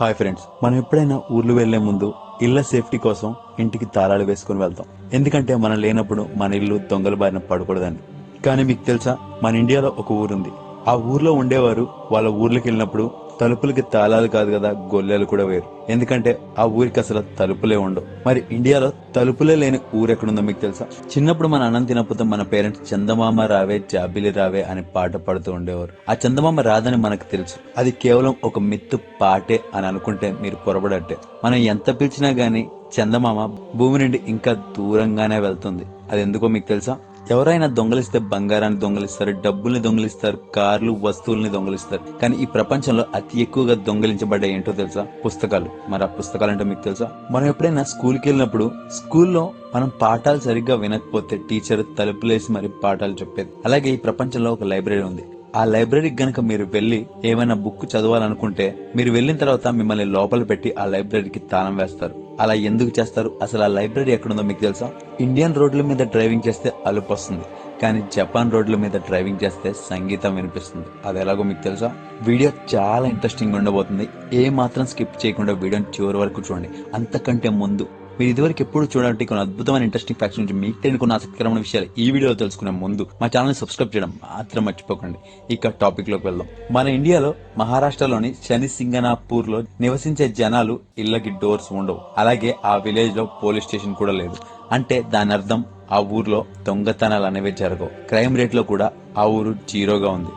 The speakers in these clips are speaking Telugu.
హాయ్ ఫ్రెండ్స్, మనం ఎప్పుడైనా ఊర్లు వెళ్లే ముందు ఇళ్ల సేఫ్టీ కోసం ఇంటికి తాళాలు వేసుకుని వెళ్తాం. ఎందుకంటే మనం లేనప్పుడు మన ఇల్లు దొంగల బారిన పడకూడదని. కానీ మీకు తెలుసా, మన ఇండియాలో ఒక ఊరుంది. ఆ ఊర్లో ఉండేవారు వాళ్ళ ఊర్లోకి వెళ్ళినప్పుడు తలుపులకి తాళాలు కాదు కదా, గొల్లెలు కూడా వేరు. ఎందుకంటే ఆ ఊరికి అసలు తలుపులే ఉండవు. మరి ఇండియాలో తలుపులే లేని ఊరు ఎక్కడుందో మీకు తెలుసా? చిన్నప్పుడు మన అన్నం తినకపోతే మన పేరెంట్స్ చందమామ రావే జాబిలి రావే అని పాట పాడుతూ ఉండేవారు. ఆ చందమామ రాదని మనకు తెలుసు, అది కేవలం ఒక మిత్తు పాటే అని అనుకుంటే మీరు పొరబడట్టే. మనం ఎంత పిలిచినా గానీ చందమామ భూమి నుండి ఇంకా దూరంగానే వెళ్తుంది. అది ఎందుకో మీకు తెలుసా? ఎవరైనా దొంగలిస్తే బంగారాన్ని దొంగలిస్తారు, డబ్బుల్ని దొంగలిస్తారు, కార్లు వస్తువుల్ని దొంగలిస్తారు. కానీ ఈ ప్రపంచంలో అతి ఎక్కువగా దొంగలించబడ్డ ఏంటో తెలుసా? పుస్తకాలు. మరి ఆ పుస్తకాలు అంటే మీకు తెలుసా? మనం ఎప్పుడైనా స్కూల్కి వెళ్ళినప్పుడు స్కూల్లో మనం పాఠాలు సరిగ్గా వినకపోతే టీచర్ తలుపులేసి మరి పాఠాలు చెప్పేది. అలాగే ఈ ప్రపంచంలో ఒక లైబ్రరీ ఉంది. ఆ లైబ్రరీకి గనక మీరు వెళ్లి ఏమైనా బుక్ చదవాలనుకుంటే మీరు వెళ్ళిన తర్వాత మిమ్మల్ని లోపల పెట్టి ఆ లైబ్రరీకి తాళం వేస్తారు. అలా ఎందుకు చేస్తారు? అసలు ఆ లైబ్రరీ ఎక్కడుందో మీకు తెలుసా? ఇండియన్ రోడ్ల మీద డ్రైవింగ్ చేస్తే అలుపు వస్తుంది, కానీ జపాన్ రోడ్ల మీద డ్రైవింగ్ చేస్తే సంగీతం వినిపిస్తుంది. అది ఎలాగో మీకు తెలుసా? వీడియో చాలా ఇంట్రెస్టింగ్ ఉండబోతుంది. ఏ మాత్రం స్కిప్ చేయకుండా వీడియోని చివరి వరకు చూడండి. అంతకంటే ముందు మీరు ఇదివరకు ఎప్పుడు చూడాలంటే కొన్ని అద్భుతమైన ఇంట్రెస్టింగ్ ఫ్యాక్ట్స్ నుంచి మీకు తెలియకున్న ఆసక్తికరమైన విషయాలు ఈ వీడియోలో తెలుసుకునే ముందు మా ఛానల్ ని సబ్స్క్రైబ్ చేయడం మాత్రం మర్చిపోకండి. ఇక టాపిక్ లోకి వెళ్దాం. మన ఇండియాలో మహారాష్ట్రలోని శని సింగనాపూర్ లో నివసించే జనాలు ఇళ్లకి డోర్స్ ఉండవు. అలాగే ఆ విలేజ్ లో పోలీస్ స్టేషన్ కూడా లేదు. అంటే దాని అర్థం ఆ ఊర్లో దొంగతనాలు అనేవి జరగవు. క్రైమ్ రేట్ లో కూడా ఆ ఊరు జీరోగా ఉంది.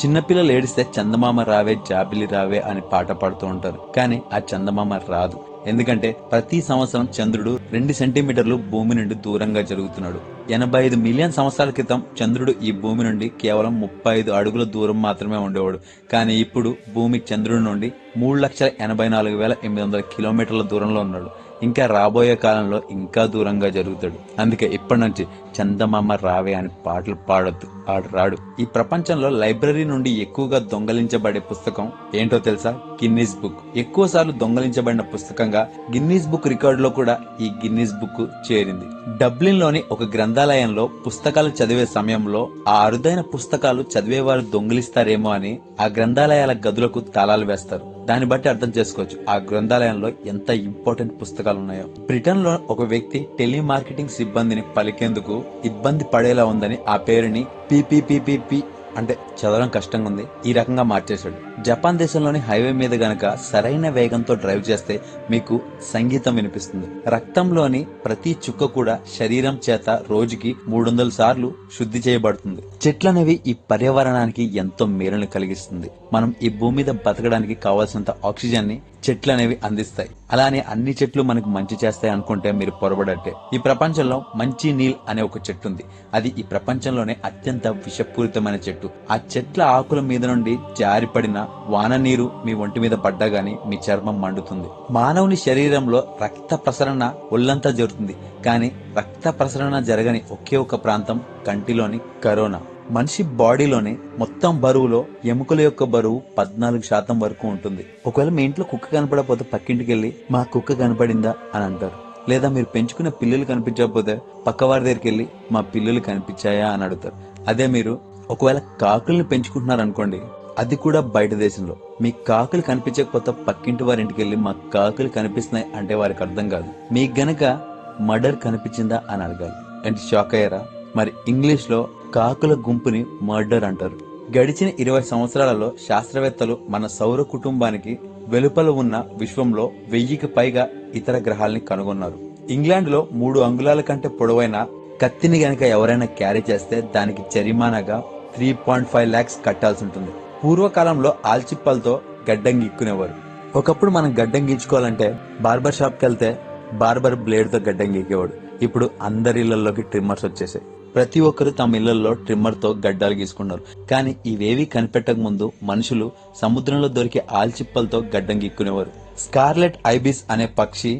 చిన్నపిల్లలు ఏడిస్తే చందమామ రావే జాబిలి రావే అని పాట పాడుతూ ఉంటారు. కానీ ఆ చందమామ రాదు. ఎందుకంటే ప్రతి సంవత్సరం చంద్రుడు 2 సెంటీమీటర్లు భూమి నుండి దూరంగా జరుగుతున్నాడు. 85 మిలియన్ సంవత్సరాల క్రితం చంద్రుడు ఈ భూమి నుండి కేవలం 35 అడుగుల దూరం మాత్రమే ఉండేవాడు. కానీ ఇప్పుడు భూమి చంద్రుడి నుండి 3,84,800 కిలోమీటర్ల దూరంలో ఉన్నాడు. ఇంకా రాబోయే కాలంలో ఇంకా దూరంగా జరుగుతాడు. అందుకే ఇప్పటి నుంచి చందమామ రావే అని పాటలు పాడొద్దు, ఆడు రాడు. ఈ ప్రపంచంలో లైబ్రరీ నుండి ఎక్కువగా దొంగలించబడే పుస్తకం ఏంటో తెలుసా? Guinness book. ఎక్కువ సార్లు దొంగలించబడిన పుస్తకంగా గిన్నీస్ బుక్ రికార్డులో కూడా ఈ గిన్నీస్ బుక్ చేరింది. డబ్లిన్ లోని ఒక గ్రంథాలయంలో పుస్తకాలు చదివే సమయంలో ఆ అరుదైన పుస్తకాలు చదివేవారు దొంగిలిస్తారేమో అని ఆ గ్రంథాలయాల గదులకు తాళాలు వేస్తారు. దాన్ని బట్టి అర్థం చేసుకోవచ్చు ఆ గ్రంథాలయంలో ఎంత ఇంపార్టెంట్ పుస్తకాలు ఉన్నాయో. బ్రిటన్ లో ఒక వ్యక్తి టెలిమార్కెటింగ్ సిబ్బందిని పలికేందుకు ఇబ్బంది పడేలా ఉందని ఆ పేరుని పిపిపిపిపి అంటే చదవడం కష్టంగా ఉంది ఈ రకంగా మార్చేశాడు. జపాన్ దేశంలోని హైవే మీద గనక సరైన వేగంతో డ్రైవ్ చేస్తే మీకు సంగీతం వినిపిస్తుంది. రక్తంలోని ప్రతి చుక్క కూడా శరీరం చేత రోజుకి 300 సార్లు శుద్ధి చేయబడుతుంది. చెట్లనేవి ఈ పర్యావరణానికి ఎంతో మేలుని కలిగిస్తుంది. మనం ఈ భూమి మీద బతకడానికి కావాల్సినంత ఆక్సిజన్ ని చెట్లు అనేవి అందిస్తాయి. అలానే అన్ని చెట్లు మనకు మంచి చేస్తాయి అనుకుంటే మీరు పొరబడట్టే. ఈ ప్రపంచంలో మంచి నీల్ అనే ఒక చెట్టు ఉంది. అది ఈ ప్రపంచంలోనే అత్యంత విషపూరితమైన చెట్టు. ఆ చెట్ల ఆకుల మీద నుండి జారిపడిన వాన నీరు మీ ఒంటి మీద పడ్డా గానీ మీ చర్మం మండుతుంది. మానవుని శరీరంలో రక్త ప్రసరణ ఒళ్లంతా జరుగుతుంది, కానీ రక్త ప్రసరణ జరగని ఒకే ఒక ప్రాంతం కంటిలోని కరోనా. మనిషి బాడీలోని మొత్తం బరువులో ఎముకల యొక్క బరువు 14% వరకు ఉంటుంది. ఒకవేళ మీ ఇంట్లో కుక్క కనపడకపోతే పక్కింటికి వెళ్ళి మా కుక్క కనపడిందా అని అంటారు. లేదా మీరు పెంచుకునే పిల్లలు కనిపించకపోతే పక్కవారి దగ్గరికి వెళ్ళి మా పిల్లలు కనిపించాయా అని అడుగుతారు. అదే మీరు ఒకవేళ కాకుల్ని పెంచుకుంటున్నారనుకోండి, అది కూడా బయట దేశంలో, మీ కాకులు కనిపించకపోతే పక్కింటి వారి ఇంటికి వెళ్ళి మా కాకులు కనిపిస్తున్నాయి అంటే వారికి అర్థం కాదు. మీకు గనక మర్డర్ కనిపించిందా అని అడగాలి. అంటే షాక్ అయ్యారా? మరి ఇంగ్లీష్ లో కాకుల గుంపుని మర్డర్ అంటారు. గడిచిన 20 సంవత్సరాలలో శాస్త్రవేత్తలు మన సౌర కుటుంబానికి వెలుపల ఉన్న విశ్వంలో 1000కి పైగా ఇతర గ్రహాలని కనుగొన్నారు. ఇంగ్లాండ్ లో 3 అంగుళాల కంటే పొడవైన కత్తిని గనక ఎవరైనా క్యారీ చేస్తే దానికి జరిమానాగా 3.5 lakhs కట్టాల్సి ఉంటుంది. పూర్వకాలంలో ఆల్చిప్పలతో గడ్డం గీక్కునేవారు. ఒకప్పుడు మనం గడ్డం గీచుకోవాలంటే బార్బర్ షాప్ కి వెళ్తే బార్బర్ బ్లేడ్ తో గడ్డం గీకేవాడు. ఇప్పుడు అందరి ఇళ్లలోకి ట్రిమ్మర్స్ వచ్చేసాయి. ప్రతి ఒక్కరు తమ ఇళ్లలో ట్రిమ్మర్ తో గడ్డాలు గీసుకున్నారు. కానీ ఇవేవి కనిపెట్టక ముందు మనుషులు సముద్రంలో దొరికే ఆల్చిప్పలతో గడ్డం గీక్కునేవారు. స్కార్లెట్ ఐబిస్ అనే పక్షి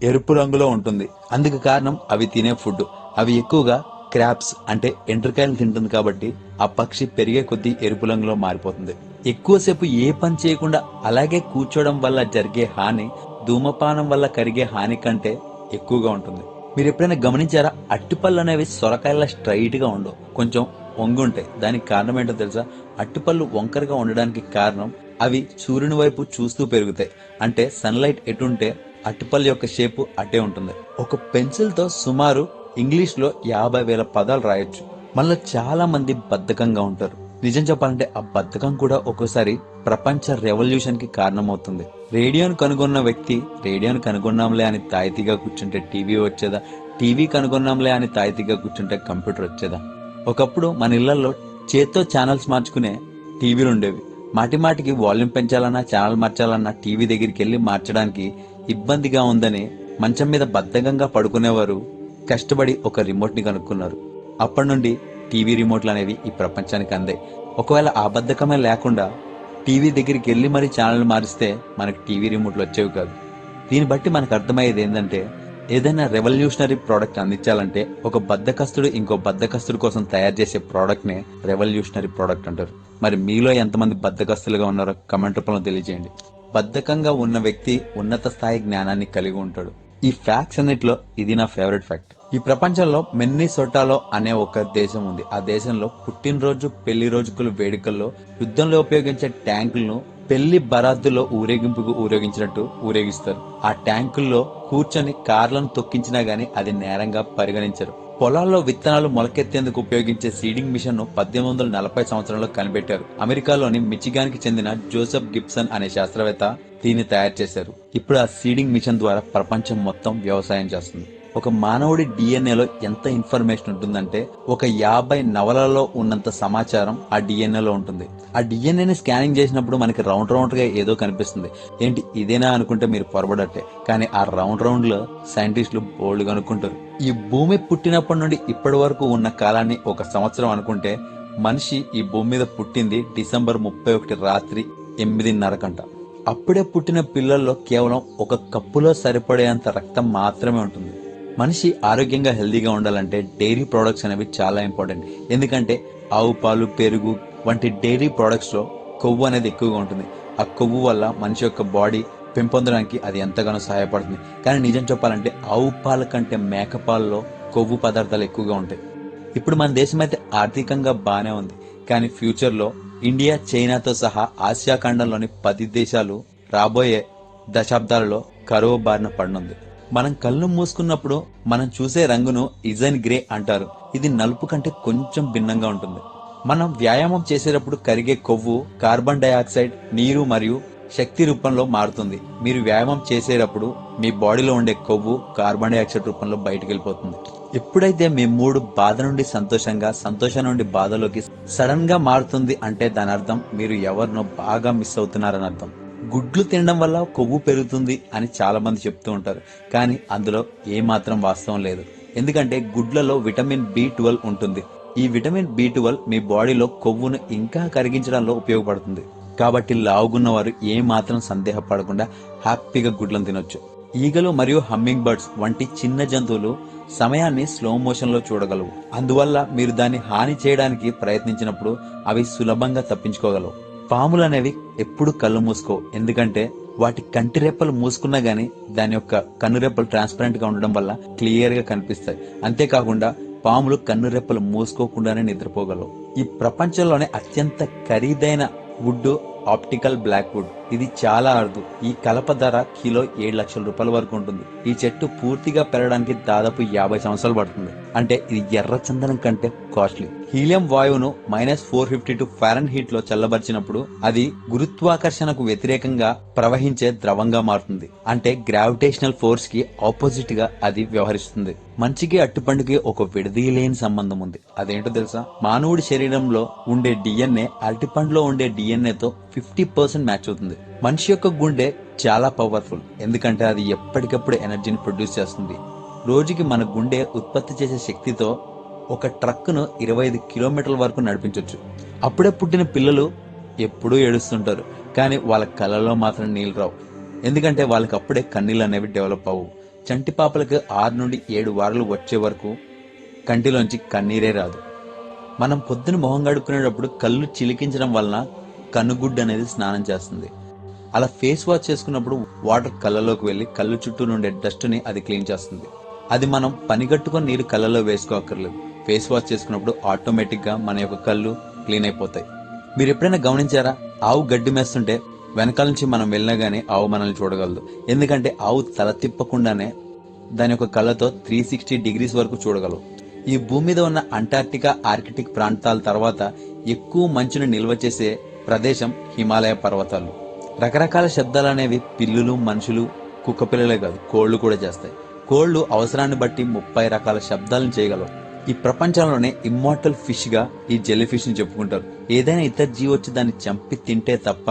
ఎరుపు రంగులో ఉంటుంది. అందుకు కారణం అవి తినే ఫుడ్. అవి ఎక్కువగా క్రాబ్స్ అంటే ఎండ్రకాయలు తింటుంది కాబట్టి ఆ పక్షి పెరిగే కొద్దీ ఎరుపు రంగులో మారిపోతుంది. ఎక్కువసేపు ఏ పని చేయకుండా అలాగే కూర్చోవడం వల్ల జరిగే హాని ధూమపానం వల్ల కరిగే హాని కంటే ఎక్కువగా ఉంటుంది. మీరు ఎప్పుడైనా గమనించారా? అట్టిపళ్ళు అనేవి సొరకాయల స్ట్రైట్ గా ఉండవు, కొంచెం వంగుంటాయి. దానికి కారణం ఏంటో తెలుసా? అట్టిపళ్ళు వంకరగా ఉండడానికి కారణం అవి సూర్యుని వైపు చూస్తూ పెరుగుతాయి. అంటే సన్లైట్ ఎటుంటే అరటిపళ్ళ యొక్క షేపు అటే ఉంటుంది. ఒక పెన్సిల్ తో సుమారు ఇంగ్లీష్ లో 50,000 పదాలు రాయొచ్చు. మనలో చాలా మంది బద్ధకంగా ఉంటారు. నిజం చెప్పాలంటే ఆ బద్ధకం కూడా ఒక్కోసారి ప్రపంచ రెవల్యూషన్ కి కారణమవుతుంది. రేడియోను కనుగొన్న వ్యక్తి రేడియోను కనుగొన్నాంలే అని తాయితీగా కూర్చుంటే టీవీ వచ్చేదా, టీవీ కనుగొన్నాంలే అని తాయితీగా కూర్చుంటే కంప్యూటర్ వచ్చేదా? ఒకప్పుడు మన ఇళ్లలో చేత్తో ఛానల్స్ మార్చుకునే టీవీలు ఉండేవి. మాటి మాటికి వాల్యూమ్ పెంచాలన్నా ఛానల్ మార్చాలన్నా టీవీ దగ్గరికి వెళ్లి మార్చడానికి ఇబ్బందిగా ఉందని మంచం మీద బద్ధకంగా పడుకునేవారు కష్టపడి ఒక రిమోట్ ని కనుక్కున్నారు. అప్పటి నుండి టీవీ రిమోట్లు అనేవి ఈ ప్రపంచానికి అందాయి. ఒకవేళ ఆ బద్ధకమే లేకుండా టీవీ దగ్గరికి వెళ్లి మరీ ఛానల్ మారిస్తే మనకు టీవీ రిమోట్లు వచ్చేవి కాదు. దీన్ని బట్టి మనకు అర్థమయ్యేది ఏంటంటే, ఏదైనా రెవల్యూషనరీ ప్రోడక్ట్ అందించాలంటే ఒక బద్ధకస్తుడు ఇంకో బద్ధకస్తుడు కోసం తయారు చేసే ప్రోడక్ట్ నే రెవల్యూషనరీ ప్రోడక్ట్ అంటారు. మరి మీలో ఎంతమంది బద్ధకస్తులుగా ఉన్నారో కమెంట్ రూపంలో తెలియజేయండి. బద్ధకంగా ఉన్న వ్యక్తి ఉన్నత స్థాయి జ్ఞానాన్ని కలిగి ఉంటాడు. ఈ ఫ్యాక్ట్స్ అన్నిటిలో ఇది నా ఫేవరెట్ ఫ్యాక్ట్. ఈ ప్రపంచంలో మిన్నీసోటాలో అనే ఒక దేశం ఉంది. ఆ దేశంలో పుట్టినరోజు, పెళ్లి రోజుకుల వేడుకల్లో యుద్ధంలో ఉపయోగించే ట్యాంకులను పెళ్లి బరాద్దులో ఊరేగింపుకు ఊరేగించినట్టు ఊరేగిస్తారు. ఆ ట్యాంకుల్లో కూర్చొని కార్లను తొక్కించినా గానీ అది నేరంగా పరిగణించరు. పొలాల్లో విత్తనాలు మొలకెత్తేందుకు ఉపయోగించే సీడింగ్ మిషన్ ను 1840 సంవత్సరంలో కనిపెట్టారు. అమెరికాలోని మిచిగాన్ కి చెందిన జోసెఫ్ గిబ్సన్ అనే శాస్త్రవేత్త దీన్ని తయారు చేశారు. ఇప్పుడు ఆ సీడింగ్ మిషన్ ద్వారా ప్రపంచం మొత్తం వ్యవసాయం చేస్తుంది. ఒక మానవుడి డిఎన్ఏలో ఎంత ఇన్ఫర్మేషన్ ఉంటుందంటే ఒక 50 నవలలో ఉన్నంత సమాచారం ఆ డిఎన్ఏలో ఉంటుంది. ఆ డిఎన్ఏని స్కానింగ్ చేసినప్పుడు మనకి రౌండ్ గా ఏదో కనిపిస్తుంది. ఏంటి ఇదేనా అనుకుంటే మీరు పొరబడట్టే. కానీ ఆ రౌండ్ లో సైంటిస్టులు బోల్డ్ అనుకుంటారు. ఈ భూమి పుట్టినప్పటి నుండి ఇప్పటి వరకు ఉన్న కాలాన్ని ఒక సంవత్సరం అనుకుంటే, మనిషి ఈ భూమి మీద పుట్టింది డిసెంబర్ 31 రాత్రి 8:30 గంట. అప్పుడే పుట్టిన పిల్లల్లో కేవలం ఒక కప్పులో సరిపడేంత రక్తం మాత్రమే ఉంటుంది. మనిషి ఆరోగ్యంగా హెల్దీగా ఉండాలంటే డైరీ ప్రొడక్ట్స్ అనేవి చాలా ఇంపార్టెంట్. ఎందుకంటే ఆవు పాలు, పెరుగు వంటి డైరీ ప్రొడక్ట్స్ లో కొవ్వు అనేది ఎక్కువగా ఉంటుంది. ఆ కొవ్వు వల్ల మనిషి యొక్క బాడీ పెంపొందడానికి అది ఎంతగానో సహాయపడుతుంది. కానీ నిజం చెప్పాలంటే ఆవు పాల కంటే మేక పాలలో కొవ్వు పదార్థాలు ఎక్కువగా ఉంటాయి. ఇప్పుడు మన దేశం అయితే ఆర్థికంగా బానే ఉంది. కానీ ఫ్యూచర్ లో ఇండియా, చైనాతో సహా ఆసియా ఖండంలోని 10 దేశాలు రాబోయే దశాబ్దాలలో కరువు బారిన పడనుంది. మనం కళ్ళు మూసుకున్నప్పుడు మనం చూసే రంగును ఇజైన్ గ్రే అంటారు. ఇది నలుపు కంటే కొంచెం భిన్నంగా ఉంటుంది. మనం వ్యాయామం చేసేటప్పుడు కరిగే కొవ్వు కార్బన్ డైఆక్సైడ్, నీరు మరియు శక్తి రూపంలో మారుతుంది. మీరు వ్యాయామం చేసేటప్పుడు మీ బాడీలో ఉండే కొవ్వు కార్బన్ డైఆక్సైడ్ రూపంలో బయటకు వెళ్ళిపోతుంది. ఎప్పుడైతే మీ మూడు బాధ నుండి సంతోషంగా, సంతోషం నుండి బాధలోకి సడన్ గా మారుతుంది అంటే దాని అర్థం మీరు ఎవరినో బాగా మిస్ అవుతున్నారని అర్థం. గుడ్లు తినడం వల్ల కొవ్వు పెరుగుతుంది అని చాలా మంది చెప్తూ ఉంటారు. కానీ అందులో ఏమాత్రం వాస్తవం లేదు. ఎందుకంటే గుడ్లలో విటమిన్ B12 ఉంటుంది. ఈ విటమిన్ B12 మీ బాడీలో కొవ్వును ఇంకా కరిగించడంలో ఉపయోగపడుతుంది. కాబట్టి లావుగున్న వారు ఏ మాత్రం సందేహపడకుండా హ్యాపీగా గుడ్లను తినొచ్చు. ఈగలు మరియు హమ్మింగ్ బర్డ్స్ వంటి చిన్న జంతువులు సమయాన్ని స్లో మోషన్ లో చూడగలవు. అందువల్ల మీరు దాన్ని హాని చేయడానికి ప్రయత్నించినప్పుడు అవి సులభంగా తప్పించుకోగలవు. పాములు అనేవి ఎప్పుడు కళ్ళు మూసుకో. ఎందుకంటే వాటి కంటి రెప్పలు మూసుకున్నా గానీ దాని యొక్క కన్ను రెప్పలు ట్రాన్స్పరెంట్ గా ఉండడం వల్ల క్లియర్ గా కనిపిస్తాయి. అంతేకాకుండా పాములు కన్ను రెప్పలు మూసుకోకుండానే నిద్రపోగలవు. ఈ ప్రపంచంలోనే అత్యంత ఖరీదైన వుడ్ ఆప్టికల్ బ్లాక్ వుడ్. ఇది చాలా అరుదు. ఈ కలప ధర కిలో 7 లక్షల రూపాయల వరకు ఉంటుంది. ఈ చెట్టు పూర్తిగా పెరగడానికి దాదాపు 50 సంవత్సరాలు పడుతుంది. అంటే ఇది ఎర్ర చందనం కంటే కాస్ట్లీ. హీలియం వాయువును -452 ఫారెన్హీట్ లో చల్లబరిచినప్పుడు అది గురుత్వాకర్షణకు వ్యతిరేకంగా ప్రవహించే ద్రవంగా మారుతుంది. అంటే గ్రావిటేషనల్ ఫోర్స్ కి ఆపోజిట్ గా అది వ్యవహరిస్తుంది. మంచికి అట్టుపండుకి ఒక విడదీయలేని సంబంధం ఉంది. అదేంటో తెలుసా? మానవుడి శరీరంలో ఉండే డిఎన్ఏ అరటిపండులో ఉండే డిఎన్ఏతో 50% మ్యాచ్ అవుతుంది. మనిషి యొక్క గుండె చాలా పవర్ఫుల్. ఎందుకంటే అది ఎప్పటికప్పుడు ఎనర్జీని ప్రొడ్యూస్ చేస్తుంది. రోజుకి మన గుండె ఉత్పత్తి చేసే శక్తితో ఒక ట్రక్కును 25 కిలోమీటర్ల వరకు నడిపించవచ్చు. అప్పుడే పుట్టిన పిల్లలు ఎప్పుడూ ఏడుస్తుంటారు. కానీ వాళ్ళ కళ్ళలో మాత్రం నీళ్ళు రావు. ఎందుకంటే వాళ్ళకి అప్పుడే కన్నీళ్ళు అనేవి డెవలప్ అవ్వవు. చంటి పాపలకు 6 నుండి 7 వారాలు వచ్చే వరకు కంటిలోంచి కన్నీరే రాదు. మనం పొద్దున మొహం గడుక్కునేటప్పుడు కళ్ళు చిలికించడం వలన కన్నుగుడ్డు అనేది స్నానం చేస్తుంది. అలా ఫేస్ వాష్ చేసుకున్నప్పుడు వాటర్ కళ్ళలోకి వెళ్లి కళ్ళు చుట్టూ నుండే డస్ట్ ని అది క్లీన్ చేస్తుంది. అది మనం పనిగట్టుకొని నీరు కళ్ళలో వేసుకోక్కర్లేదు. ఫేస్ వాష్ చేసుకున్నప్పుడు ఆటోమేటిక్ గా మన యొక్క కళ్ళు క్లీన్ అయిపోతాయి. మీరు ఎప్పుడైనా గమనించారా? ఆవు గడ్డి మేస్తుంటే వెనకాల నుంచి మనం వెళ్ళినా గానీ ఆవు మనల్ని చూడగలదు. ఎందుకంటే ఆవు తల తిప్పకుండానే దాని యొక్క కళ్ళతో 360 డిగ్రీస్ వరకు చూడగలవు. ఈ భూమి మీద ఉన్న అంటార్క్టికా, ఆర్కిటిక్ ప్రాంతాల తర్వాత ఎక్కువ మంచును నిల్వ చేసే ప్రదేశం హిమాలయ పర్వతాలు. రకరకాల శబ్దాలు అనేవి పిల్లులు, మనుషులు, కుక్క పిల్లలే కాదు, కోళ్లు కూడా చేస్తాయి. కోళ్లు అవసరాన్ని బట్టి 30 రకాల శబ్దాలను చేయగలవు. ఈ ప్రపంచంలోనే ఇమ్మార్టల్ ఫిష్ గా ఈ జెల్లీ ఫిష్ ని చెప్పుకుంటారు. ఏదైనా ఇతర జీవి వచ్చి దాన్ని చంపి తింటే తప్ప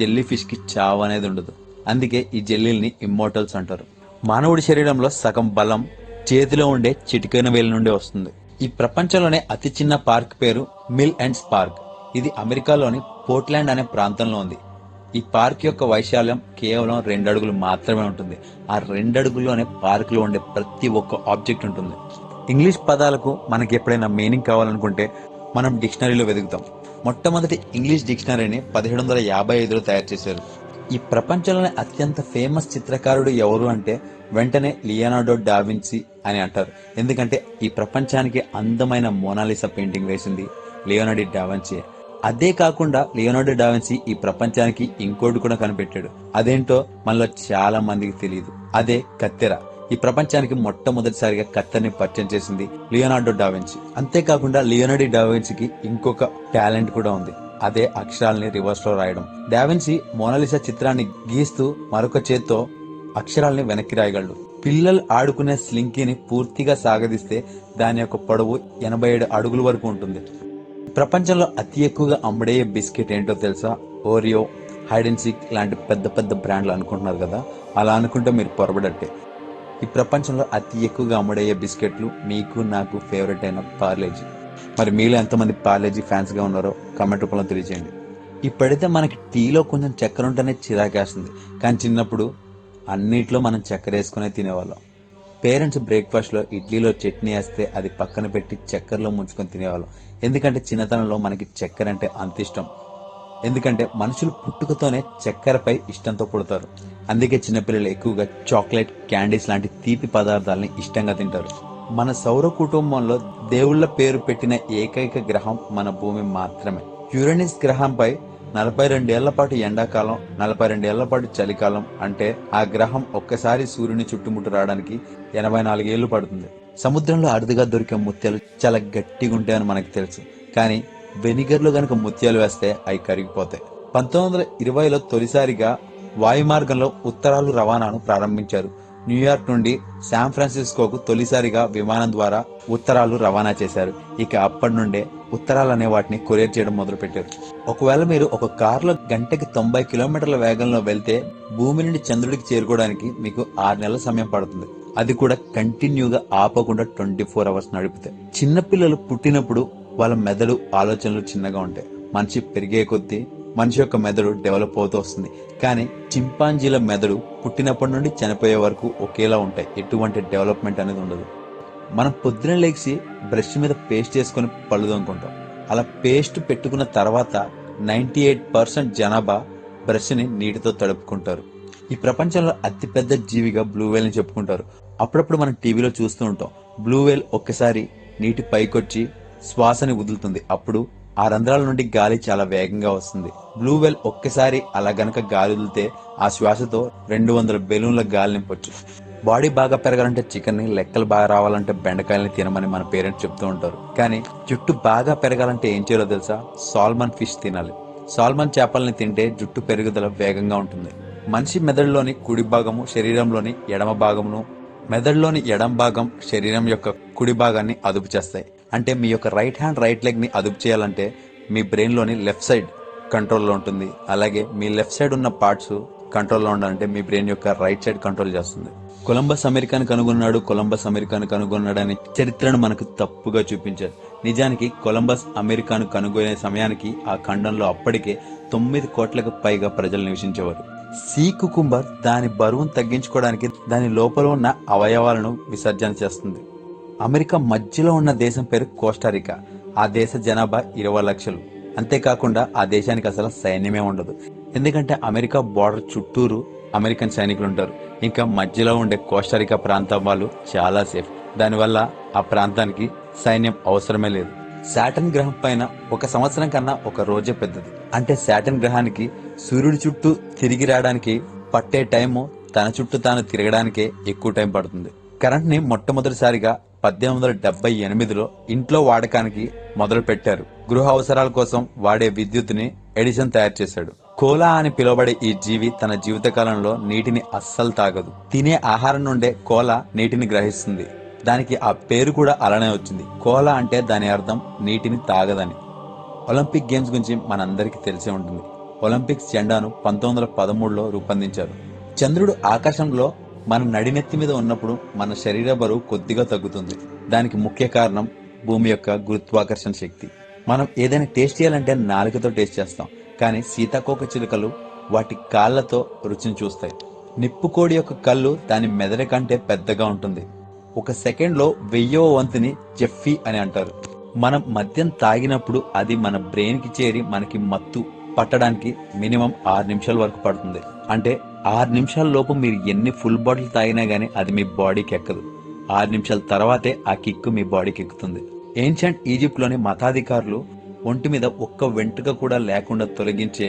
జెల్లీ ఫిష్ కి చావు అనేది ఉండదు. అందుకే ఈ జెల్లీల్ని ఇమ్మోర్టల్స్ అంటారు. మానవుడి శరీరంలో సగం బలం చేతిలో ఉండే చిటికెన వేలు నుండి వస్తుంది. ఈ ప్రపంచంలోనే అతి చిన్న పార్క్ పేరు మిల్ అండ్ పార్క్. ఇది అమెరికాలోని పోర్ట్లాండ్ అనే ప్రాంతంలో ఉంది. ఈ పార్క్ యొక్క వైశాల్యం కేవలం 2 అడుగులు మాత్రమే ఉంటుంది. ఆ 2 అడుగుల్లోనే పార్క్ లో ఉండే ప్రతి ఒక్క ఆబ్జెక్ట్ ఉంటుంది. ఇంగ్లీష్ పదాలకు మనకి ఎప్పుడైనా మీనింగ్ కావాలనుకుంటే మనం డిక్షనరీలో వెతుకుతాం. మొట్టమొదటి ఇంగ్లీష్ డిక్షనరీని 1755లో తయారు చేశారు. ఈ ప్రపంచంలోనే అత్యంత ఫేమస్ చిత్రకారుడు ఎవరు అంటే వెంటనే లియోనార్డో డావిన్సీ అని అంటారు. ఎందుకంటే ఈ ప్రపంచానికి అందమైన మోనాలిసా పెయింటింగ్ వేసింది లియోనార్డో డావిన్సీ. అదే కాకుండా లియోనార్డో డావిన్సీ ఈ ప్రపంచానికి ఇంకోటి కూడా కనిపెట్టాడు. అదేంటో మనలో చాలా మందికి తెలియదు. అదే కత్తెర. ఈ ప్రపంచానికి మొట్టమొదటిసారిగా కత్తెరని పరిచయం చేసింది లియోనార్డో డావిన్సీ. అంతేకాకుండా లియోనార్డో డావిన్సీకి ఇంకొక టాలెంట్ కూడా ఉంది. అదే అక్షరాల్ని రివర్స్ లో రాయడం. డావిన్సీ మోనాలిసా చిత్రాన్ని గీస్తూ మరొక చేత్తో అక్షరాల్ని వెనక్కి రాయగలడు. పిల్లలు ఆడుకునే స్లింకీని పూర్తిగా సాగదీస్తే దాని యొక్క పొడవు 87 అడుగుల వరకు ఉంటుంది. ప్రపంచంలో అతి ఎక్కువగా అమ్ముడే బిస్కెట్ ఏంటో తెలుసా? ఓరియో, హైడ్ అండ్ సీక్ లాంటి పెద్ద పెద్ద బ్రాండ్లు అనుకుంటున్నారు కదా. అలా అనుకుంటే మీరు పొరబడట్టే. ఈ ప్రపంచంలో అతి ఎక్కువగా అమ్ముడయ్యే బిస్కెట్లు మీకు నాకు ఫేవరెట్ అయిన పార్లేజీ. మరి మీలో ఎంతమంది పార్లేజీ ఫ్యాన్స్ గా ఉన్నారో కామెంట్ రూపంలో తెలియజేయండి. ఇప్పుడైతే మనకి టీలో కొంచెం చక్కెర ఉంటేనే చిరాకేస్తుంది. కానీ చిన్నప్పుడు అన్నిట్లో మనం చక్కెర వేసుకునే తినేవాళ్ళం. పేరెంట్స్ బ్రేక్ఫాస్ట్ లో ఇడ్లీలో చట్నీ వేస్తే అది పక్కన పెట్టి చక్కెరలో ముంచుకొని తినేవాళ్ళం. ఎందుకంటే చిన్నతనంలో మనకి చక్కెర అంటే అంత ఇష్టం. ఎందుకంటే మనుషులు పుట్టుకతోనే చక్కెరపై ఇష్టంతో పుడతారు. అందుకే చిన్నపిల్లలు ఎక్కువగా చాక్లెట్, క్యాండీస్ లాంటి తీపి పదార్థాలని ఇష్టంగా తింటారు. మన సౌర కుటుంబంలో దేవుళ్ల పేరు పెట్టిన ఏకైక గ్రహం మన భూమి మాత్రమే. యురేనస్ గ్రహంపై 42 ఏళ్ల పాటు ఎండాకాలం, 42 ఏళ్ల పాటు చలికాలం. అంటే ఆ గ్రహం ఒక్కసారి సూర్యుని చుట్టుముట్టు రావడానికి 84 ఏళ్లు పడుతుంది. సముద్రంలో అరుదుగా దొరికే ముత్యాలు చాలా గట్టిగా ఉంటాయని మనకు తెలుసు. కానీ వెనిగర్ లో గనక ముత్యాలు వేస్తే అవి కరిగిపోతాయి. 1920లో తొలిసారిగా వాయుమార్గంలో ఉత్తరాలు రవాణాను ప్రారంభించారు. న్యూయార్క్ నుండి శాన్ ఫ్రాన్సిస్కోకు తొలిసారిగా విమానం ద్వారా ఉత్తరాలు రవాణా చేశారు. ఇక అప్పటి నుండే ఉత్తరాలు అనే వాటిని కొరియర్ చేయడం మొదలు పెట్టారు. ఒకవేళ మీరు ఒక కారులో గంటకి 90 కిలోమీటర్ల వేగంలో వెళ్తే భూమి నుండి చంద్రుడికి చేరుకోవడానికి మీకు 6 నెలల సమయం పడుతుంది. అది కూడా కంటిన్యూగా ఆపకుండా 24 అవర్స్ నడిపితే. చిన్నపిల్లలు పుట్టినప్పుడు వాళ్ళ మెదడు, ఆలోచనలు చిన్నగా ఉంటాయి. మనిషి పెరిగే కొద్దీ మనిషి యొక్క మెదడు డెవలప్ అవుతూ వస్తుంది. కానీ చింపాంజీల మెదడు పుట్టినప్పటి నుండి చనిపోయే వరకు ఒకేలా ఉంటాయి. ఎటువంటి డెవలప్మెంట్ అనేది ఉండదు. మనం పొద్దున లేచి బ్రష్ మీద పేస్ట్ చేసుకుని పళ్ళు తోముకుంటాం. అలా పేస్ట్ పెట్టుకున్న తర్వాత 98% జనాభా బ్రష్ ని నీటితో తడుపుకుంటారు. ఈ ప్రపంచంలో అతిపెద్ద జీవిగా బ్లూ వేల్ ని చెప్పుకుంటారు. అప్పుడప్పుడు మనం టీవీలో చూస్తూ ఉంటాం. బ్లూ వేల్ ఒక్కసారి నీటి పైకొచ్చి శ్వాసని వదులుతుంది. అప్పుడు ఆ రంధ్రాల నుండి గాలి చాలా వేగంగా వస్తుంది. బ్లూ వేల్ ఒక్కసారి అలా గనక గాలి వదిలితే ఆ శ్వాసతో 200 బెలూన్ల గాలి నింపొచ్చు. బాడీ బాగా పెరగాలంటే చికెన్ ని, లెక్కలు బాగా రావాలంటే బెండకాయలని తినమని మన పేరెంట్స్ చెప్తూ ఉంటారు. కానీ జుట్టు బాగా పెరగాలంటే ఏం చేయాలో తెలుసా? సాల్మన్ ఫిష్ తినాలి. సాల్మన్ చేపల్ని తింటే జుట్టు పెరుగుదల వేగంగా ఉంటుంది. మనిషి మెదడులోని కుడి భాగము శరీరంలోని ఎడమ భాగమును, మెదడులోని ఎడమ భాగం శరీరం యొక్క కుడి భాగాన్ని అదుపు చేస్తాయి. అంటే మీ యొక్క రైట్ హ్యాండ్, రైట్ లెగ్ ని అదుపు చేయాలంటే మీ బ్రెయిన్ లోని లెఫ్ట్ సైడ్ కంట్రోల్లో ఉంటుంది. అలాగే మీ లెఫ్ట్ సైడ్ ఉన్న పార్ట్స్ కంట్రోల్లో ఉండాలంటే మీ బ్రెయిన్ యొక్క రైట్ సైడ్ కంట్రోల్ చేస్తుంది. కొలంబస్ అమెరికాను కనుగొన్నాడని చరిత్రను మనకు తప్పుగా చూపించారు. నిజానికి కొలంబస్ అమెరికాను కనుగొనే సమయానికి ఆ ఖండంలో అప్పటికే 9 కోట్లకు పైగా ప్రజలు నివసించేవారు. సీ కుకుంబర్ దాని బరువును తగ్గించుకోవడానికి దాని లోపల ఉన్న అవయవాలను విసర్జన చేస్తుంది. అమెరికా మధ్యలో ఉన్న దేశం పేరు కోస్టారికా. ఆ దేశ జనాభా 20 లక్షలు. అంతేకాకుండా ఆ దేశానికి అసలు సైన్యమే ఉండదు. ఎందుకంటే అమెరికా బోర్డర్ చుట్టూరు అమెరికన్ సైనికులు ఉంటారు. ఇంకా మధ్యలో ఉండే కోస్టారికా ప్రాంతం వాళ్ళు చాలా సేఫ్. దానివల్ల ఆ ప్రాంతానికి సైన్యం అవసరమే లేదు. సాటర్న్ గ్రహం పైన ఒక సంవత్సరం కన్నా ఒక రోజే పెద్దది. అంటే సాటర్న్ గ్రహానికి సూర్యుడి చుట్టూ తిరిగి రావడానికి పట్టే టైము తన చుట్టూ తాను తిరగడానికే ఎక్కువ టైం పడుతుంది. కరెంట్ ని మొట్టమొదటిసారిగా 1878లో ఇంట్లో వాడకానికి మొదలు పెట్టారు. గృహ అవసరాల కోసం వాడే విద్యుత్తుని ఎడిసన్ తయారు చేశాడు. కోలా అని పిలువబడే ఈ జీవి తన జీవితకాలంలో నీటిని అస్సలు తాగదు. తినే ఆహారం నుండే కోలా నీటిని గ్రహిస్తుంది. దానికి ఆ పేరు కూడా అలానే వచ్చింది. కోలా అంటే దాని అర్థం నీటిని తాగదని. ఒలింపిక్ గేమ్స్ గురించి మనందరికీ తెలిసే ఉంటుంది. ఒలింపిక్స్ జెండాను 1913లో రూపొందించారు. చంద్రుడు ఆకాశంలో మన నడినెత్తి మీద ఉన్నప్పుడు మన శరీర బరువు కొద్దిగా తగ్గుతుంది. దానికి ముఖ్య కారణం భూమి యొక్క గురుత్వాకర్షణ శక్తి. మనం ఏదైనా టేస్ట్ చేయాలంటే నాలుకతో టేస్ట్ చేస్తాం, కానీ సీతాకోక చిలుకలు వాటి కాళ్లతో రుచిని చూస్తాయి. నిప్పుకోడి యొక్క కళ్ళు దాని మెదడు కంటే పెద్దగా ఉంటుంది. ఒక సెకండ్ లో 1000వ వంతుని జెఫ్ఫీ అని అంటారు. మనం మద్యం తాగినప్పుడు అది మన బ్రెయిన్ కి చేరి మనకి మత్తు పట్టడానికి మినిమం 6 నిమిషాల వరకు పడుతుంది. అంటే 6 నిమిషాల లోపు మీరు ఎన్ని ఫుల్ బాటిల్ తాగినా గానీ అది మీ బాడీకి ఎక్కదు. 6 నిమిషాల తర్వాతే ఆ కిక్కు మీ బాడీకి ఎక్కుతుంది. ఏన్షియంట్ ఈజిప్ట్ లోని మతాధికారులు ఒంటి మీద ఒక్క వెంట్రుక కూడా లేకుండా తొలగించే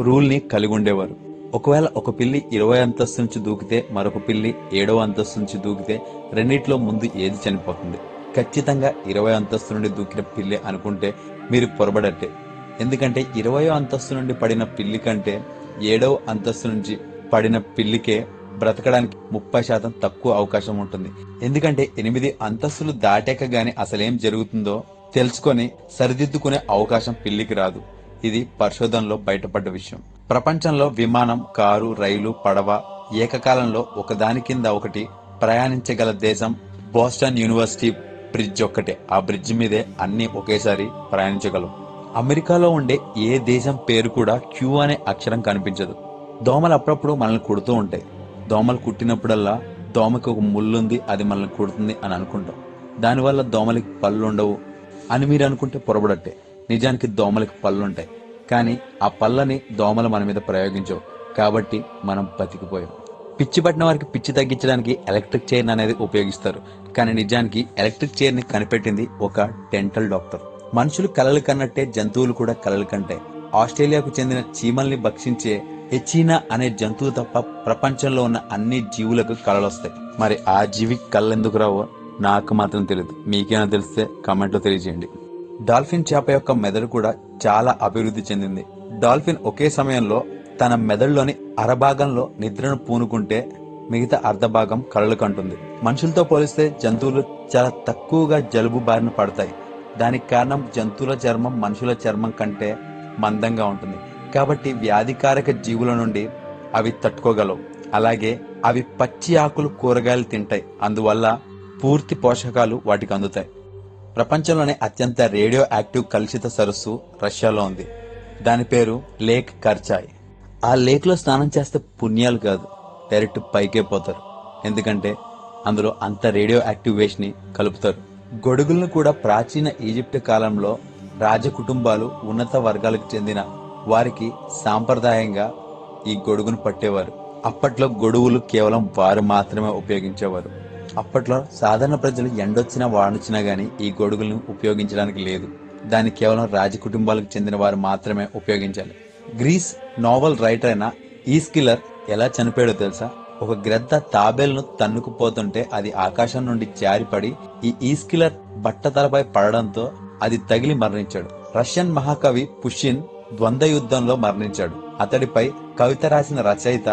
రూల్ ని కలిగి ఉండేవారు. ఒకవేళ ఒక పిల్లి 20 అంతస్తు నుంచి దూకితే, మరొక పిల్లి 7వ అంతస్తు నుంచి దూకితే రెండిట్లో ముందు ఏది చనిపోతుంది? ఖచ్చితంగా 20 అంతస్తు నుండి దూకిన పిల్లి అనుకుంటే మీరు పొరబడట్టే. ఎందుకంటే 20వ అంతస్తు నుండి పడిన పిల్లి కంటే 7వ అంతస్తు నుంచి పడిన పిల్లికే బ్రతకడానికి 30% తక్కువ అవకాశం ఉంటుంది. ఎందుకంటే 8 అంతస్తులు దాటాక గాని అసలేం జరుగుతుందో తెలుసుకొని సరిదిద్దుకునే అవకాశం పిల్లికి రాదు. ఇది పరిశోధనలో బయటపడ్డ విషయం. ప్రపంచంలో విమానం, కారు, రైలు, పడవ ఏకకాలంలో ఒకదాని కింద ఒకటి ప్రయాణించగల దేశం బోస్టన్ యూనివర్సిటీ బ్రిడ్జ్ ఒక్కటే. ఆ బ్రిడ్జ్ మీదే అన్ని ఒకేసారి ప్రయాణించగలవు. అమెరికాలో ఉండే ఏ దేశం పేరు కూడా క్యూ అనే అక్షరం కనిపించదు. దోమలు అప్పుడప్పుడు మనల్ని కుడుతూ ఉంటాయి. దోమలు కుట్టినప్పుడల్లా దోమకి ఒక ముళ్ళుంది, అది మనల్ని కుడుతుంది అని అనుకుంటాం. దానివల్ల దోమలకి పళ్ళు ఉండవు అని మీరు అనుకుంటే పొరబడట్టే. నిజానికి దోమలకి పళ్ళుంటాయి, కానీ ఆ పళ్ళని దోమలు మన మీద ప్రయోగించవు. కాబట్టి మనం బతికిపోయాం. పిచ్చి పట్టిన వారికి పిచ్చి తగ్గించడానికి ఎలక్ట్రిక్ చైర్ అనేది ఉపయోగిస్తారు, కానీ నిజానికి ఎలక్ట్రిక్ చైర్ ని కనిపెట్టింది ఒక డెంటల్ డాక్టర్. మనుషులు కలలు కన్నట్టే జంతువులు కూడా కలలు కంటాయి. ఆస్ట్రేలియాకు చెందిన చీమల్ని భక్షించే ఎచీనా అనే జంతువు తప్ప ప్రపంచంలో ఉన్న అన్ని జీవులకు కలలొస్తాయి. మరి ఆ జీవి కళ్ళెందుకు రావో నాకు మాత్రం తెలియదు. మీకేమైనా తెలిస్తే కామెంట్లో తెలియజేయండి. డాల్ఫిన్ చేప యొక్క మెదడు కూడా చాలా అభివృద్ధి చెందింది. డాల్ఫిన్ ఒకే సమయంలో తన మెదడులోని అరభాగంలో నిద్రను పూనుకుంటే మిగతా అర్ధభాగం కలలు కంటుంది. మనుషులతో పోలిస్తే జంతువులు చాలా తక్కువగా జలుబు బారిన పడతాయి. దానికి కారణం జంతువుల చర్మం మనుషుల చర్మం కంటే మందంగా ఉంటుంది. కాబట్టి వ్యాధికారక జీవుల నుండి అవి తట్టుకోగలవు. అలాగే అవి పచ్చి ఆకులు, కూరగాయలు తింటాయి. అందువల్ల పూర్తి పోషకాలు వాటికి అందుతాయి. ప్రపంచంలోనే అత్యంత రేడియో యాక్టివ్ కలుషిత సరస్సు రష్యాలో ఉంది. దాని పేరు లేక్ కర్చాయ్. ఆ లేక్ లో స్నానం చేస్తే పుణ్యాలు కాదు, డైరెక్ట్ పైకే పోతారు. ఎందుకంటే అందులో అంత రేడియో యాక్టివ్ వేస్ట్ ని కలుపుతారు. గొడుగులను కూడా ప్రాచీన ఈజిప్ట్ కాలంలో రాజ కుటుంబాలు, ఉన్నత వర్గాలకు చెందిన వారికి సాంప్రదాయంగా ఈ గొడుగును పట్టేవారు. అప్పట్లో గొడుగులు కేవలం వారు మాత్రమే ఉపయోగించేవారు. అప్పట్లో సాధారణ ప్రజలు ఎండొచ్చినా వానొచ్చినా గానీ ఈ గొడుగులను ఉపయోగించడానికి లేదు. దాన్ని కేవలం రాజ కుటుంబాలకు చెందిన వారు మాత్రమే ఉపయోగించాలి. గ్రీస్ నోవెల్ రైటర్ అయిన ఈస్కిలర్ ఎలా చనిపోయాడో తెలుసా? ఒక గ్రద్ద తాబేలును తన్నుకుపోతుంటే అది ఆకాశం నుండి జారిపడి ఈ ఈస్కిలర్ బట్టతలపై పడడంతో అది తగిలి మరణించాడు. రష్యన్ మహాకవి పుషిన్ ద్వంద్వ యుద్ధంలో మరణించాడు. అతడిపై కవిత రాసిన రచయిత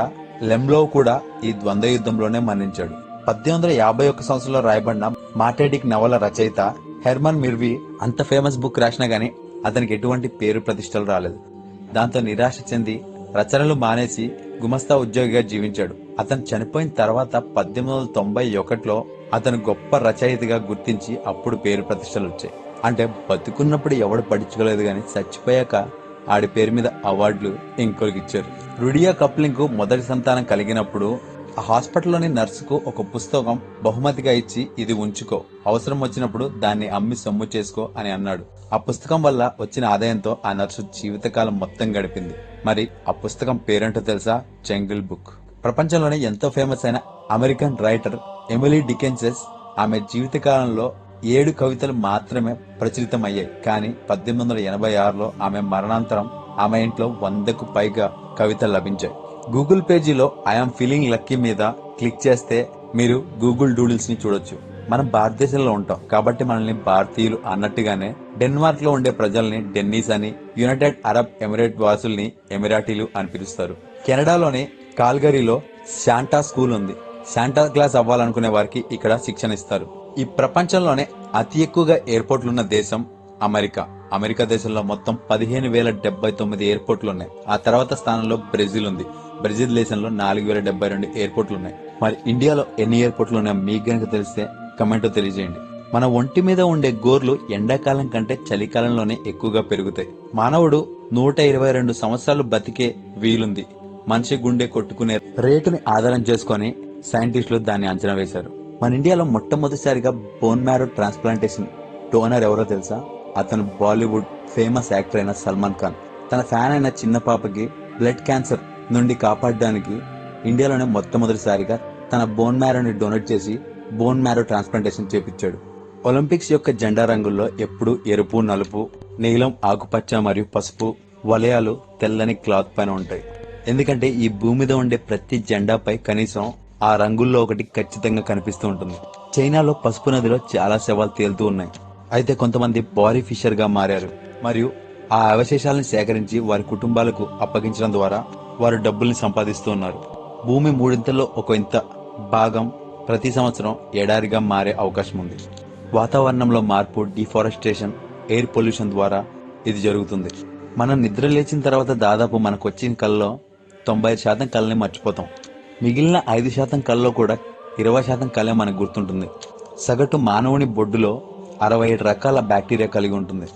లెమ్లోవ్ కూడా ఈ ద్వంద్వ యుద్ధంలోనే మరణించాడు. 1851 సంవత్సరంలో రాయబడిన మాటేడిక్ నవల రచయిత హెర్మన్ మిర్వీ అంత ఫేమస్ బుక్ రాసినా గానీ అతనికి ఎటువంటి పేరు ప్రతిష్టలు రాలేదు. దాంతో నిరాశ చెంది రచనలు మానేసి గుమస్తా ఉద్యోగిగా జీవించాడు. అతను చనిపోయిన తర్వాత 1891లో అతను గొప్ప రచయితగా గుర్తించి అప్పుడు పేరు ప్రతిష్టలు వచ్చాయి. అంటే బతుకున్నప్పుడు ఎవడు పట్టించుకోలేదు గాని చచ్చిపోయాక ఆడి పేరు మీద అవార్డులు ఇంకొకరికి ఇచ్చారు. రుడియా కప్లింగ్ కు మొదటి సంతానం కలిగినప్పుడు ఆ హాస్పిటల్లోని నర్సుకు ఒక పుస్తకం బహుమతిగా ఇచ్చి ఇది ఉంచుకో, అవసరం వచ్చినప్పుడు దాన్ని అమ్మి సొమ్ము చేసుకో అని అన్నాడు. ఆ పుస్తకం వల్ల వచ్చిన ఆదాయంతో ఆ నర్సు జీవితకాలం మొత్తం గడిపింది. మరి ఆ పుస్తకం పేరేంటో తెలుసా? Jungle book. ప్రపంచంలోనే ఎంతో ఫేమస్ అయిన అమెరికన్ రైటర్ ఎమిలీ డికెన్సెస్ ఆమె జీవితకాలంలో 7 కవితలు మాత్రమే ప్రచురితమయ్యాయి. కానీ 1886లో ఆమె మరణాంతరం ఆమె ఇంట్లో 100కు పైగా కవితలు లభించాయి. గూగుల్ పేజీలో ఐఎమ్ ఫీలింగ్ లక్కీ మీద క్లిక్ చేస్తే మీరు గూగుల్ డూడిల్స్ ని చూడొచ్చు. మనం భారతదేశంలో ఉంటాం కాబట్టి మనల్ని భారతీయులు అన్నట్టుగానే డెన్మార్క్ లో ఉండే ప్రజల్ని డెన్నీస్ అని, యునైటెడ్ అరబ్ ఎమిరేట్ వాసుల్ని ఎమిరాటీలు అని పిలుస్తారు. కెనడాలోని కాల్గరీలో శాంటా స్కూల్ ఉంది. శాంటా క్లాస్ అవ్వాలనుకునే వారికి ఇక్కడ శిక్షణ ఇస్తారు. ఈ ప్రపంచంలోనే అతి ఎక్కువగా ఎయిర్పోర్ట్లున్న దేశం అమెరికా. అమెరికా దేశంలో మొత్తం 15,079 ఎయిర్పోర్ట్లు ఉన్నాయి. ఆ తర్వాత స్థానంలో బ్రెజిల్ ఉంది. బ్రెజిల్ దేశంలో 4,072 ఎయిర్పోర్ట్లు ఉన్నాయి. మరి ఇండియాలో ఎన్ని ఎయిర్పోర్ట్లు ఉన్నాయో మీకు గనుక తెలిస్తే కమెంట్ తెలియజేయండి. మన ఒంటి మీద ఉండే గోర్లు ఎండాకాలం కంటే చలికాలంలోనే ఎక్కువగా పెరుగుతాయి. మానవుడు 122 సంవత్సరాలు బతికే వీలుంది. మనిషి గుండె కొట్టుకునే రేటుని ఆధారం చేసుకుని సైంటిస్టులు దాన్ని అంచనా వేశారు. మన ఇండియాలో మొట్టమొదటిసారిగా బోన్ మ్యారో ట్రాన్స్ప్లాంటేషన్ డోనర్ ఎవరో తెలుసా? అతను బాలీవుడ్ ఫేమస్ యాక్టర్ అయిన సల్మాన్ ఖాన్. తన ఫ్యాన్ అయిన చిన్న పాపకి బ్లడ్ క్యాన్సర్ నుండి కాపాడడానికి ఇండియాలోనే మొట్టమొదటిసారిగా తన బోన్ మ్యారోని డొనేట్ చేసి బోన్ మ్యారో ట్రాన్స్ప్లాంటేషన్ చేపించాడు. ఒలింపిక్స్ యొక్క జెండా రంగుల్లో ఎప్పుడు ఎరుపు, నలుపు, నీలం, ఆకుపచ్చ మరియు పసుపు వలయాలు తెల్లని క్లాత్ పైన ఉంటాయి. ఎందుకంటే ఈ భూమి మీద ఉండే ప్రతి జెండాపై కనీసం ఆ రంగుల్లో ఒకటి ఖచ్చితంగా కనిపిస్తూ ఉంటుంది. చైనాలో పసుపు నదిలో చాలా శవాలు తేలుతూ ఉన్నాయి. అయితే కొంతమంది బారీ ఫిషర్ గా మారారు మరియు ఆ అవశేషాలను సేకరించి వారి కుటుంబాలకు అప్పగించడం ద్వారా వారు డబ్బుల్ని సంపాదిస్తూ ఉన్నారు. భూమి మూడింతల్లో ఒక ఇంత భాగం ప్రతి సంవత్సరం ఎడారిగా మారే అవకాశం ఉంది. వాతావరణంలో మార్పు, డిఫారెస్టేషన్, ఎయిర్ పొల్యూషన్ ద్వారా ఇది జరుగుతుంది. మనం నిద్ర లేచిన తర్వాత దాదాపు మనకు వచ్చిన కళ్ళలో 95% కళ్ళని మర్చిపోతాం. మిగిలిన 5% కళ్ళలో కూడా 20% కళ్ళే మనకు గుర్తుంటుంది. సగటు మానవుని బొడ్డులో 67 రకాల బ్యాక్టీరియా కలిగి ఉంటుంది.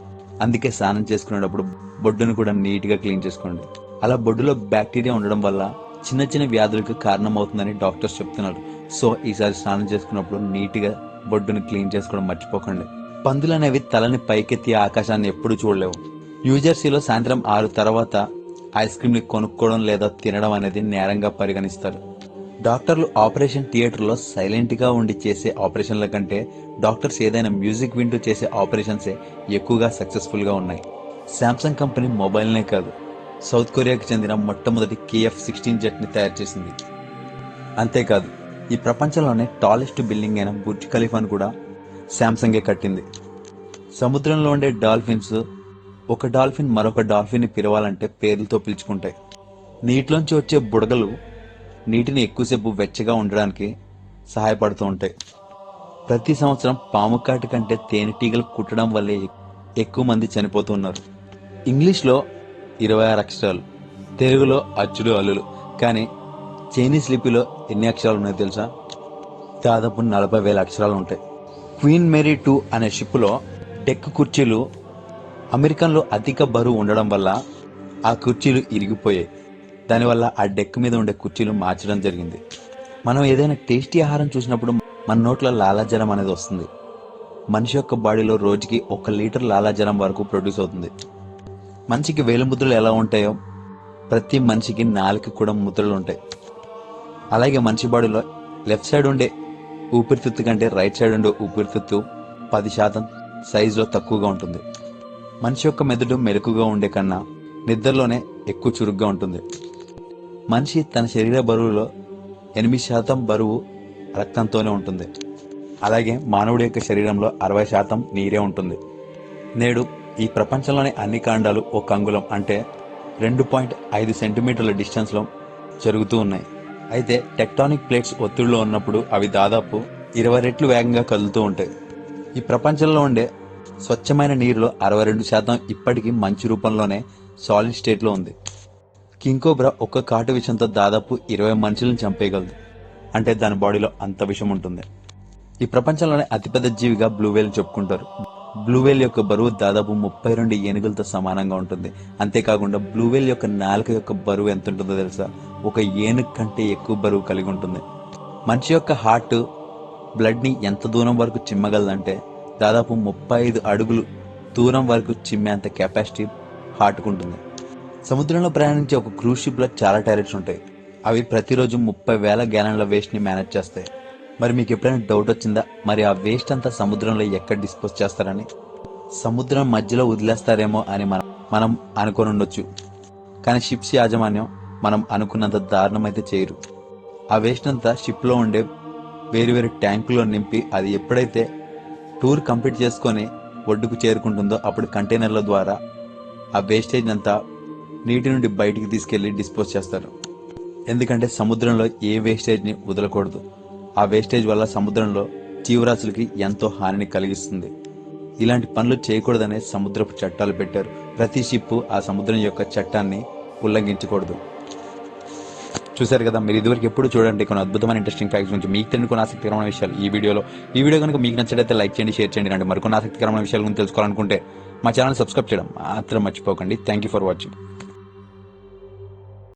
అందుకే స్నానం చేసుకునేటప్పుడు బొడ్డును కూడా నీట్ గా క్లీన్ చేసుకోండి. అలా బొడ్డులో బ్యాక్టీరియా ఉండడం వల్ల చిన్న చిన్న వ్యాధులకు కారణమవుతుందని డాక్టర్స్ చెప్తున్నారు. సో ఈసారి స్నానం చేసుకున్నప్పుడు నీట్ గా బొడ్డును క్లీన్ చేసుకోవడం మర్చిపోకండి. పందులు అనేవి తలని పైకెత్తి ఆకాశాన్ని ఎప్పుడు చూడలేవు. న్యూజెర్సీలో సాయంత్రం 6 తర్వాత ఐస్ క్రీమ్ ని కొనుక్కోవడం లేదా తినడం అనేది నేరంగా పరిగణిస్తారు. డాక్టర్లు ఆపరేషన్ థియేటర్లో సైలెంట్ గా ఉండి చేసే ఆపరేషన్ల కంటే డాక్టర్స్ ఏదైనా మ్యూజిక్ వింటూ చేసే ఆపరేషన్సే ఎక్కువగా సక్సెస్ఫుల్ గా ఉన్నాయి. శాంసంగ్ కంపెనీ మొబైల్నే కాదు, సౌత్ కొరియాకి చెందిన మొట్టమొదటి KF-16 జెట్ ని తయారు చేసింది. అంతేకాదు, ఈ ప్రపంచంలోనే టాలెస్ట్ బిల్డింగ్ అయిన బుర్జ్ ఖలీఫాను కూడా శాంసంగే కట్టింది. సముద్రంలో ఉండే డాల్ఫిన్స్ ఒక డాల్ఫిన్ మరొక డాల్ఫిన్ ని పిలవాలంటే పేర్లతో పిలుచుకుంటాయి. నీటిలోంచి వచ్చే బుడగలు నీటిని ఎక్కువసేపు వెచ్చగా ఉండడానికి సహాయపడుతూ ఉంటాయి. ప్రతి సంవత్సరం పాము కాటు కంటే తేనెటీగలు కుట్టడం వల్లే ఎక్కువ మంది చనిపోతున్నారు. ఇంగ్లీష్లో 26 అక్షరాలు, తెలుగులో అచ్చులు హల్లులు. కానీ చైనీస్ లిపిలో ఎన్ని అక్షరాలు ఉన్నాయో తెలుసా? దాదాపు 40,000 అక్షరాలు ఉంటాయి. క్వీన్ మేరీ 2 అనే షిప్లో డెక్ కుర్చీలు అమెరికన్లో అధిక బరువు ఉండడం వల్ల ఆ కుర్చీలు ఇరిగిపోయాయి. దానివల్ల ఆ డెక్ మీద ఉండే కుర్చీలు మార్చడం జరిగింది. మనం ఏదైనా టేస్టీ ఆహారం చూసినప్పుడు మన నోట్లో లాలాజలం అనేది వస్తుంది. మనిషి యొక్క బాడీలో రోజుకి 1 లీటర్ లాలాజలం వరకు ప్రొడ్యూస్ అవుతుంది. మనిషికి వేలు ముద్రలు ఎలా ఉంటాయో ప్రతి మనిషికి 4 కూడా ముద్రలు ఉంటాయి. అలాగే మనిషి బాడీలో లెఫ్ట్ సైడ్ ఉండే ఊపిరితిత్తు కంటే రైట్ సైడ్ ఉండే ఊపిరితిత్తు 10% సైజులో తక్కువగా ఉంటుంది. మనిషి యొక్క మెదడు మెరుకుగా ఉండే కన్నా నిద్రలోనే ఎక్కువ చురుగ్గా ఉంటుంది. మనిషి తన శరీర బరువులో 8% బరువు రక్తంతోనే ఉంటుంది. అలాగే మానవుడి యొక్క శరీరంలో 60% నీరే ఉంటుంది. నేడు ఈ ప్రపంచంలోని అన్ని కాండాలు ఒక అంగుళం అంటే 2.5 సెంటీమీటర్ల డిస్టెన్స్ లో జరుగుతూ ఉన్నాయి. అయితే టెక్టానిక్ ప్లేట్స్ ఒత్తిడిలో ఉన్నప్పుడు అవి దాదాపు 20 రెట్లు వేగంగా కదులుతూ ఉంటాయి. ఈ ప్రపంచంలో ఉండే స్వచ్ఛమైన నీరులో 62% ఇప్పటికీ మంచు రూపంలోనే సాలిడ్ స్టేట్ లో ఉంది. కింగ్-కోబ్రా ఒక్క కాటు విషంతో దాదాపు 20 మనుషులను చంపేయగలదు. అంటే దాని బాడీలో అంత విషం ఉంటుంది. ఈ ప్రపంచంలోనే అతిపెద్ద జీవిగా బ్లూ వేల్ చెప్పుకుంటారు. బ్లూ వేల్ యొక్క బరువు దాదాపు 32 ఏనుగులతో సమానంగా ఉంటుంది. అంతేకాకుండా బ్లూ వేల్ యొక్క నాలుక యొక్క బరువు ఎంత ఉంటుందో తెలుసా? ఒక ఏనుగు కంటే ఎక్కువ బరువు కలిగి ఉంటుంది. మనిషి యొక్క హార్ట్ బ్లడ్ ని ఎంత దూరం వరకు చిమ్మగలదంటే దాదాపు 35 అడుగులు దూరం వరకు చిమ్మేంత కెపాసిటీ హార్ట్కు ఉంటుంది. సముద్రంలో ప్రయాణించే ఒక క్రూజ్ షిప్ లో చాలా టాయిలెట్స్ ఉంటాయి. అవి ప్రతిరోజు 30,000 గ్యాలన్ల వేస్ట్ ని మేనేజ్ చేస్తాయి. మరి మీకు ఎప్పుడైనా డౌట్ వచ్చిందా, మరి ఆ వేస్ట్ అంతా సముద్రంలో ఎక్కడ డిస్పోజ్ చేస్తారని? సముద్రం మధ్యలో వదిలేస్తారేమో అని మనం అనుకొని ఉండొచ్చు. కానీ షిప్స్ యాజమాన్యం మనం అనుకున్నంత దారుణం అయితే చేయరు. ఆ వేస్ట్ అంతా షిప్లో ఉండే వేరు ట్యాంకులో నింపి అది ఎప్పుడైతే టూర్ కంప్లీట్ చేసుకొని ఒడ్డుకు చేరుకుంటుందో అప్పుడు కంటైనర్ల ద్వారా ఆ వేస్టేజ్ అంతా నీటి నుండి బయటికి తీసుకెళ్లి డిస్పోజ్ చేస్తారు. ఎందుకంటే సముద్రంలో ఏ వేస్టేజ్ని వదలకూడదు. ఆ వేస్టేజ్ వల్ల సముద్రంలో జీవరాశులకి ఎంతో హానిని కలిగిస్తుంది. ఇలాంటి పనులు చేయకూడదనే సముద్రపు చట్టాలు పెట్టారు. ప్రతి షిప్ ఆ సముద్రం యొక్క చట్టాన్ని ఉల్లంఘించకూడదు. చూశారు కదా, మీరు ఇదివరకు ఎప్పుడు చూడండి కొన్ని అద్భుతమైన ఇంట్రెస్టింగ్ ఫ్యాక్ట్స్ గురించి, మీకు తెలియని కొన్ని ఆసక్తికరమైన విషయాలు ఈ వీడియో కనుక మీకు నచ్చినట్లయితే లైక్ చేయండి, షేర్ చేయండి. అంటే మరికొన్ని ఆసక్తికరమైన విషయాల గురించి తెలుసుకోవాలనుకుంటే మా ఛానల్ సబ్స్క్రైబ్ చేయడం మాత్రం మర్చిపోకండి. Thank you for watching.